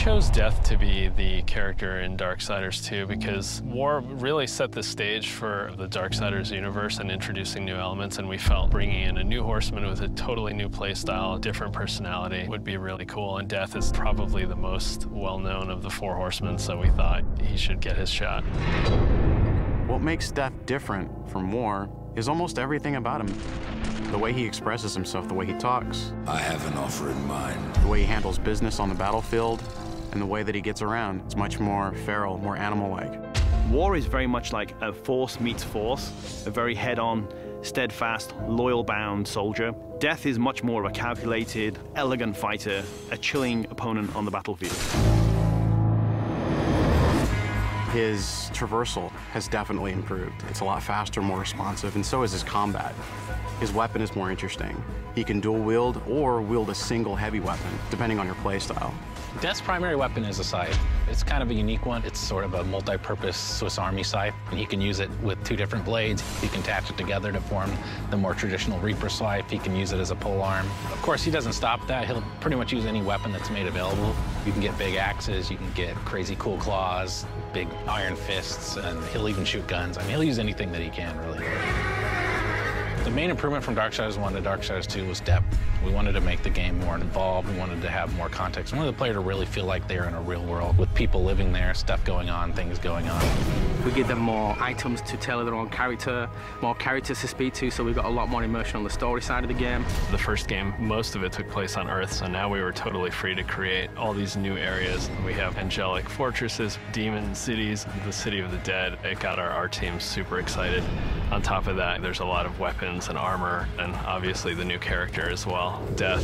chose Death to be the character in Darksiders II because War really set the stage for the Darksiders universe and introducing new elements, and we felt bringing in a new horseman with a totally new playstyle, different personality would be really cool, and Death is probably the most well-known of the four horsemen, so we thought he should get his shot. What makes Death different from War is almost everything about him. The way he expresses himself, the way he talks. I have an offer in mind. The way he handles business on the battlefield, and the way that he gets around. It's much more feral, more animal-like. War is very much like a force meets force, a very head-on, steadfast, loyal-bound soldier. Death is much more of a calculated, elegant fighter, a chilling opponent on the battlefield. His traversal has definitely improved. It's a lot faster, more responsive, and so is his combat. His weapon is more interesting. He can dual wield or wield a single heavy weapon, depending on your playstyle. Death's primary weapon is a scythe. It's kind of a unique one. It's sort of a multi-purpose Swiss Army scythe, and he can use it with two different blades. He can attach it together to form the more traditional Reaper scythe. He can use it as a pole arm. Of course, he doesn't stop that. He'll pretty much use any weapon that's made available. You can get big axes, you can get crazy cool claws, big iron fists, and he'll even shoot guns. I mean, he'll use anything that he can, really. The main improvement from Darksiders 1 to Darksiders 2 was depth. We wanted to make the game more involved. We wanted to have more context. We wanted the player to really feel like they're in a real world with people living there, stuff going on, things going on. We give them more items to tailor their own character, more characters to speak to, so we've got a lot more immersion on the story side of the game. The first game, most of it took place on Earth, so now we were totally free to create all these new areas. We have angelic fortresses, demon cities, the city of the dead. It got our team super excited. On top of that, there's a lot of weapons and armor, and obviously the new character as well, Death.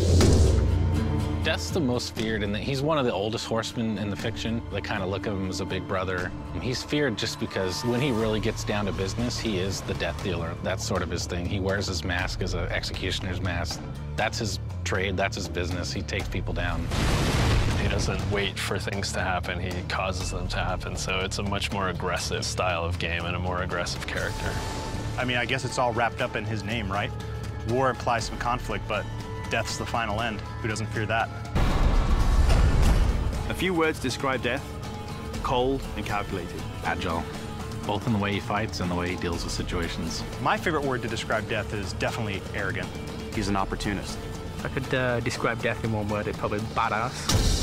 Death's the most feared, and he's one of the oldest horsemen in the fiction. They kind of look at him as a big brother. He's feared just because when he really gets down to business, he is the death dealer. That's sort of his thing. He wears his mask as an executioner's mask. That's his trade, that's his business. He takes people down. He doesn't wait for things to happen, he causes them to happen. So it's a much more aggressive style of game and a more aggressive character. I mean, I guess it's all wrapped up in his name, right? War implies some conflict, but Death's the final end. Who doesn't fear that? A few words describe Death: cold and calculated. Agile, both in the way he fights and the way he deals with situations. My favorite word to describe Death is definitely arrogant. He's an opportunist. If I could describe Death in one word, it's probably badass.